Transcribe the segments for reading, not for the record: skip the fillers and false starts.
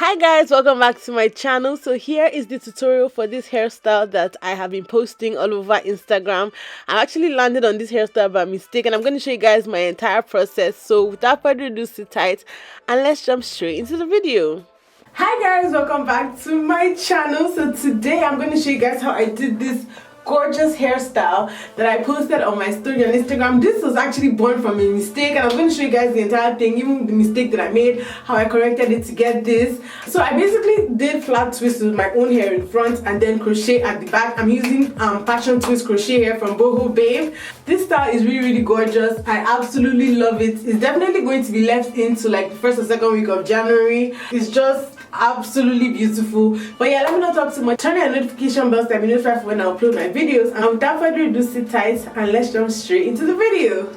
Hi guys, welcome back to my channel. So here is the tutorial for this hairstyle that I have been posting all over Instagram. I actually landed on this hairstyle by mistake and I'm going to show you guys my entire process. So without further ado, sit tight and let's jump straight into the video. Hi guys, welcome back to my channel. So today I'm going to show you guys how I did this gorgeous hairstyle that I posted on my story on Instagram. This was actually born from a mistake and I'm going to show you guys the entire thing, even the mistake that I made, how I corrected it to get this. So I basically did flat twists with my own hair in front and then crochet at the back. I'm using passion twist crochet hair from bohobabe. This style is really gorgeous. I absolutely love it. It's definitely going to be left into like the first or second week of January. It's just absolutely beautiful. But yeah, let me not talk too much. Turn on your notification bell so that you notified when I upload my videos. And without further ado, sit tight and let's jump straight into the video.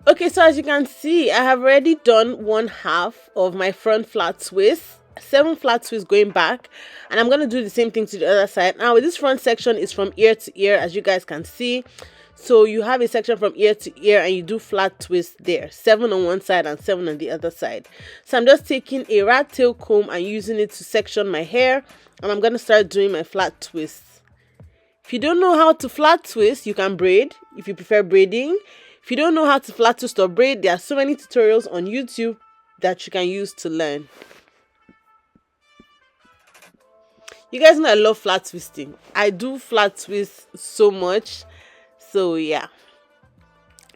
Okay, so as you can see, I have already done one half of my front flat twist, 7 flat twists going back, and I'm going to do the same thing to the other side. Now this front section is from ear to ear, as you guys can see. So you have a section from ear to ear and you do flat twists there, 7 on one side and 7 on the other side. So I'm just taking a rat tail comb and using it to section my hair, and I'm going to start doing my flat twists. If you don't know how to flat twist, you can braid if you prefer braiding. If you don't know how to flat twist or braid, there are so many tutorials on YouTube that you can use to learn. You guys know I love flat twisting. I do flat twist so much. So yeah,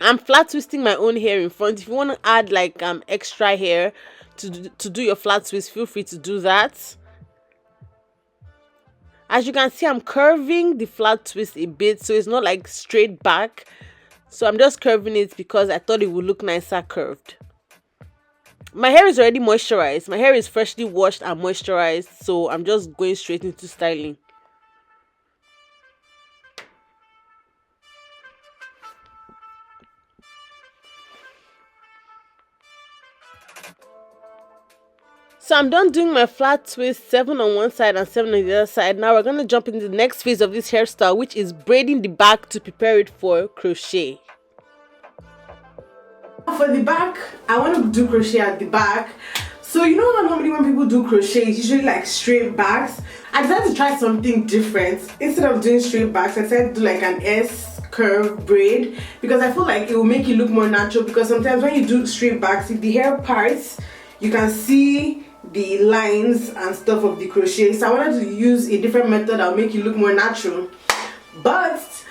I'm flat twisting my own hair in front. If you want to add like extra hair to do your flat twist, feel free to do that. As you can see, I'm curving the flat twist a bit, so it's not like straight back. So I'm just curving it because I thought it would look nicer curved. My hair is already moisturized. My hair is freshly washed and moisturized, so I'm just going straight into styling. So I'm done doing my flat twist, 7 on one side and 7 on the other side. Now we're going to jump into the next phase of this hairstyle, which is braiding the back to prepare it for crochet. For the back, I want to do crochet at the back. So you know how normally when people do crochet, it's usually like straight backs. I decided to try something different. Instead of doing straight backs, I decided to do like an S curve braid because I feel like it will make it look more natural, because sometimes when you do straight backs, if the hair parts, you can see the lines and stuff of the crochet. So I wanted to use a different method that will make it look more natural, but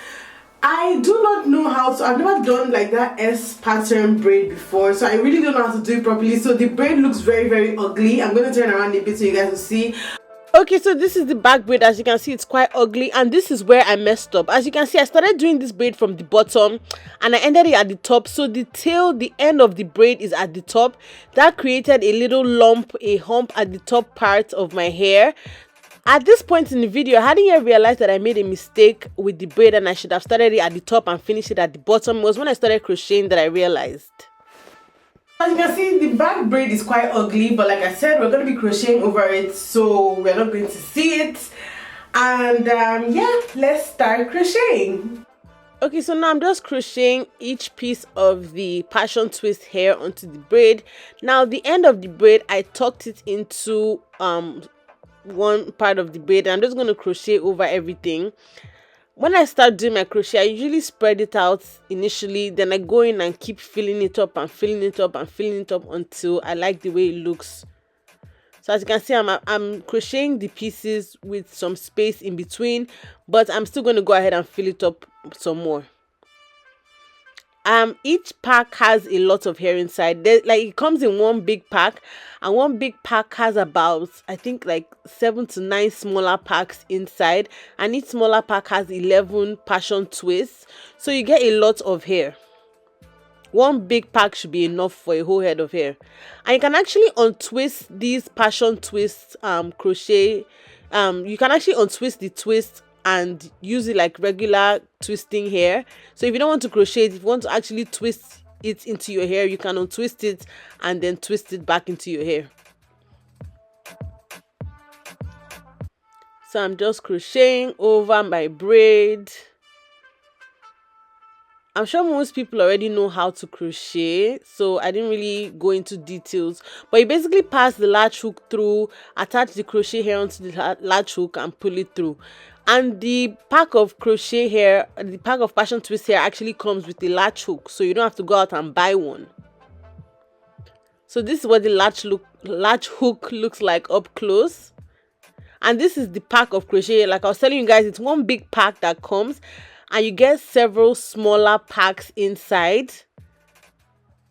I do not know how to. I've never done like that S pattern braid before, so I really don't know how to do it properly. So the braid looks very ugly. I'm going to turn around a bit so you guys will see. Okay, so this is the back braid. As you can see, it's quite ugly, and this is where I messed up. As you can see, I started doing this braid from the bottom and I ended it at the top. So the tail, the end of the braid is at the top. That created a little lump, a hump at the top part of my hair. At this point in the video, I hadn't yet realized that I made a mistake with the braid and I should have started it at the top and finished it at the bottom. It was when I started crocheting that I realized. As you can see, the back braid is quite ugly, but like I said, we're going to be crocheting over it, so we're not going to see it. And yeah, let's start crocheting. Okay, so now I'm just crocheting each piece of the passion twist hair onto the braid. Now the end of the braid, I tucked it into one part of the braid, and I'm just going to crochet over everything. When I start doing my crochet, I usually spread it out initially, then I go in and keep filling it up and filling it up and filling it up until I like the way it looks. So as you can see, I'm crocheting the pieces with some space in between, but I'm still going to go ahead and fill it up some more. Each pack has a lot of hair inside. Like it comes in one big pack, and one big pack has about, I think, like 7 to 9 smaller packs inside, and each smaller pack has 11 passion twists. So you get a lot of hair. One big pack should be enough for a whole head of hair. And you can actually untwist these passion twists crochet. You can actually untwist the twist and use it like regular twisting hair. So if you don't want to crochet it, if you want to actually twist it into your hair, you can untwist it and then twist it back into your hair. So I'm just crocheting over my braid I'm sure most people already know how to crochet, so I didn't really go into details. But you basically pass the latch hook through, attach the crochet hair onto the latch hook and pull it through. And the pack of crochet hair, the pack of passion twist hair actually comes with a latch hook, so you don't have to go out and buy one. So this is what the latch hook looks like up close. And this is the pack of crochet. Like I was telling you guys, it's one big pack that comes, and you get several smaller packs inside.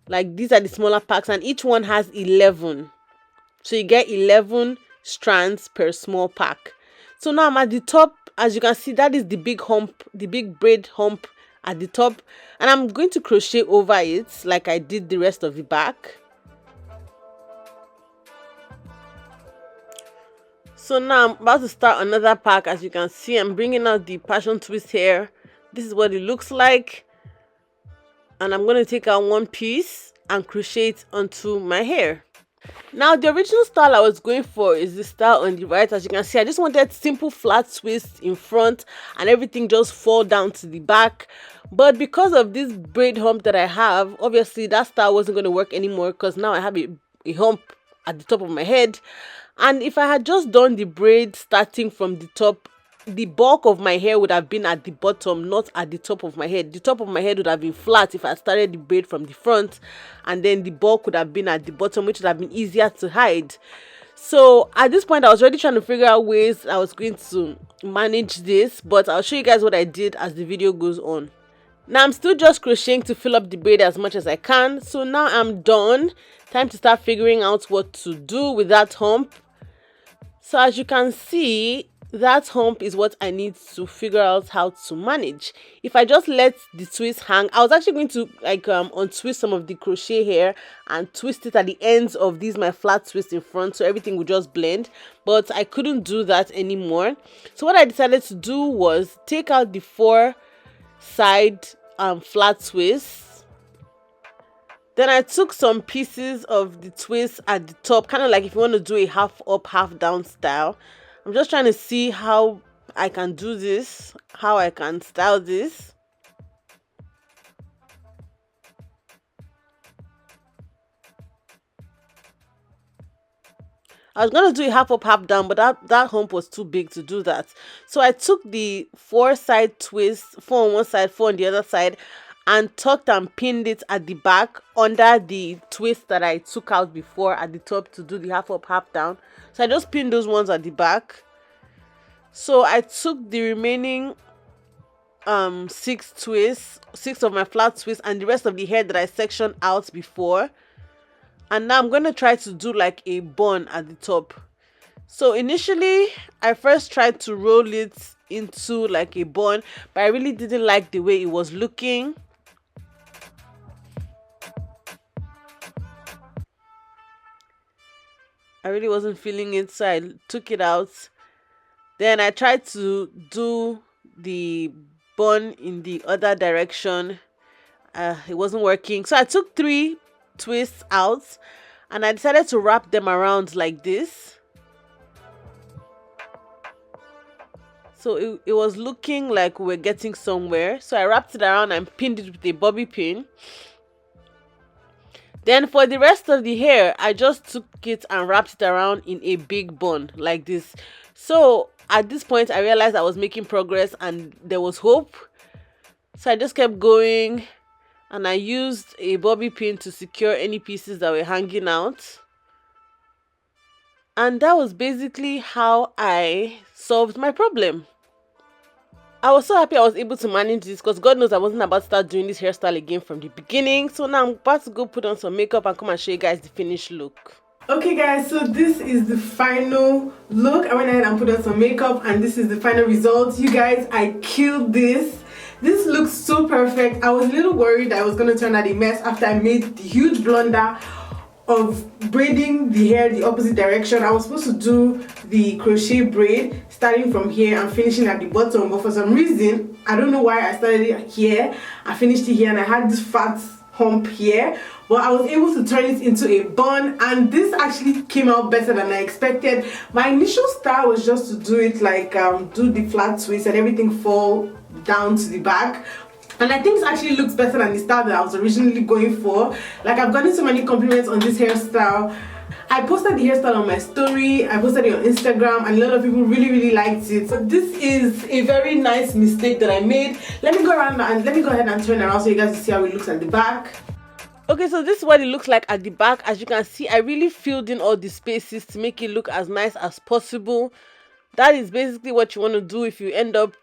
Like these are the smaller packs, and each one has 11. So you get 11 strands per small pack. So now I'm at the top. As you can see, that is the big hump, the big braid hump at the top, and I'm going to crochet over it like I did the rest of the back. So now I'm about to start another pack. As you can see, I'm bringing out the passion twist hair. This is what it looks like. And I'm going to take out one piece and crochet it onto my hair. Now, the original style I was going for is the style on the right. As you can see, I just wanted simple flat twists in front and everything just fall down to the back. But because of this braid hump that I have, obviously that style wasn't going to work anymore, because now I have a hump at the top of my head. And if I had just done the braid starting from the top, the bulk of my hair would have been at the bottom, not at the top of my head. The top of my head would have been flat if I started the braid from the front, and then the bulk would have been at the bottom, which would have been easier to hide. So at this point, I was already trying to figure out ways I was going to manage this, but I'll show you guys what I did as the video goes on. Now I'm still just crocheting to fill up the braid as much as I can. So now I'm done. Time to start figuring out what to do with that hump. So as you can see, that hump is what I need to figure out how to manage. If I just let the twist hang, I was actually going to untwist some of the crochet hair and twist it at the ends of these my flat twists in front, so everything would just blend, but I couldn't do that anymore. So what I decided to do was take out the 4 side flat twists. Then I took some pieces of the twist at the top, kind of like if you want to do a half up, half down style. I'm just trying to see how I can do this, how I can style this. I was going to do a half up, half down, but that hump was too big to do that. So I took the 4 side twists, 4 on one side, 4 on the other side, and tucked and pinned it at the back under the twist that I took out before at the top to do the half up, half down. So I just pinned those ones at the back. So I took the remaining 6 twists, 6 of my flat twists, and the rest of the hair that I sectioned out before. And now I'm going to try to do like a bun at the top. So initially, I first tried to roll it into like a bun, but I really didn't like the way it was looking. I really wasn't feeling it, so I took it out. Then I tried to do the bun in the other direction. It wasn't working. So I took 3 twists out and I decided to wrap them around like this. So it was looking like we were getting somewhere. So I wrapped it around and pinned it with a bobby pin. Then for the rest of the hair, I just took it and wrapped it around in a big bun like this. So at this point, I realized I was making progress and there was hope. So I just kept going and I used a bobby pin to secure any pieces that were hanging out. And that was basically how I solved my problem. I was so happy I was able to manage this, because God knows I wasn't about to start doing this hairstyle again from the beginning. So now I'm about to go put on some makeup and come and show you guys the finished look. Okay guys, so this is the final look. I went ahead and put on some makeup and this is the final result. You guys, I killed this. This looks so perfect. I was a little worried that I was going to turn out a mess after I made the huge blunder of braiding the hair the opposite direction. I was supposed to do the crochet braid starting from here and finishing at the bottom, but for some reason, I don't know why, I started it here, I finished it here, and I had this fat hump here, but I was able to turn it into a bun, and this actually came out better than I expected. My initial style was just to do it like do the flat twist and everything fall down to the back, and I think it actually looks better than the style that I was originally going for. Like, I've gotten so many compliments on this hairstyle. I posted the hairstyle on my story, I posted it on Instagram, and a lot of people really liked it. So this is a very nice mistake that I made. Let me go ahead and turn around so you guys can see how it looks at the back. Okay, so this is what it looks like at the back. As you can see, I really filled in all the spaces to make it look as nice as possible. That is basically what you want to do if you end up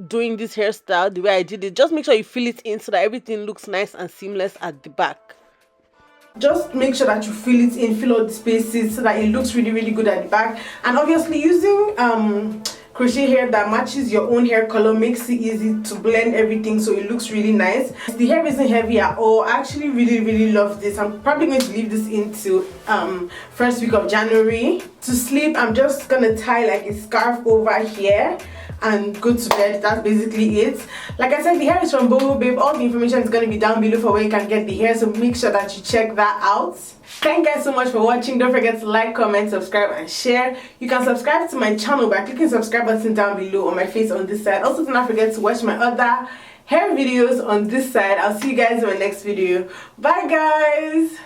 doing this hairstyle the way I did it. Just make sure you fill it in so that everything looks nice and seamless at the back. Just make sure that you fill it in, fill all the spaces so that it looks really good at the back. And obviously using crochet hair that matches your own hair color makes it easy to blend everything so it looks really nice. The hair isn't heavy at all. I actually really love this. I'm probably going to leave this into first week of January. To sleep, I'm just gonna tie like a scarf over here and go to bed. That's basically it. Like I said, the hair is from bohobabe. All the information is going to be down below for where you can get the hair, so make sure that you check that out. Thank you guys so much for watching. Don't forget to like, comment, subscribe and share. You can subscribe to my channel by clicking the subscribe button down below on my face on this side. Also, do not forget to watch my other hair videos on this side. I'll see you guys in my next video. Bye guys.